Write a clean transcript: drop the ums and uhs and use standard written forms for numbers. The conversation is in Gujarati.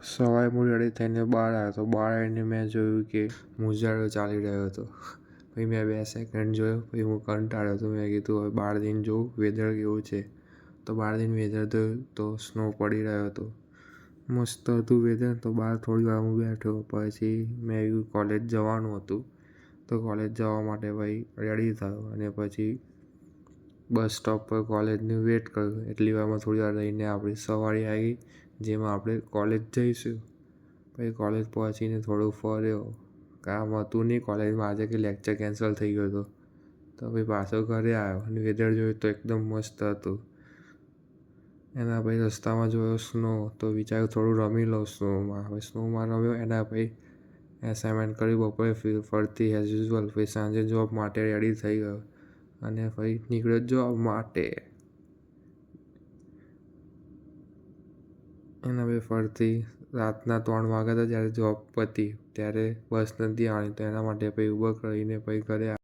સવારે હું રેડી થઈને બહાર આવ્યો તો બહાર આવીને મેં જોયું કે મુજારો ચાલી રહ્યો હતો. પછી મેં 2 સેકન્ડ જોયો, પછી હું કંટાળ્યો તો મેં કીધું હવે બહાર જઈને જોઉં વેધર કેવું છે. તો બહાર જઈને વેધર જોયું તો સ્નો પડી રહ્યો હતો. મસ્ત હતું વેધર. તો બહાર થોડી વાર હું બેઠો, પછી મેં એવું કોલેજ જવાનું હતું તો કોલેજ જવા માટે ભાઈ રેડી થયો અને પછી બસ સ્ટોપ પર કોલેજની વેટ કર્યો. એટલી વારમાં થોડી વાર રહીને આપણી સવારી આવી, જેમાં આપણે કોલેજ જઈશું. પછી કોલેજ પહોંચીને થોડું ફર્યો. કામ હતું નહીં કોલેજમાં આજે, કે લેક્ચર કેન્સલ થઈ ગયો હતો. તો પછી પાછો ઘરે આવ્યો અને વેધર જોયું તો એકદમ મસ્ત હતું. એના પછી રસ્તામાં જોયો સ્નો, તો વિચાર્યું થોડું રમી લઉં સ્નોમાં. હવે સ્નોમાં રમ્યો. એના પછી એસાઇનમેન્ટ કર્યું બપોરે ફરતી એઝ યુઝ્યુઅલ. પછી સાંજે જોબ માટે રેડી થઈ ગયો અને પછી નીકળ્યો જોબ માટે. એના પછી ફરતી રાતના 3 વાગ્યા હતા જ્યારે જોબ પતી, ત્યારે બસ નથી આવવાની, તો એના માટે પછી ઉબર કરીને પછી ઘરે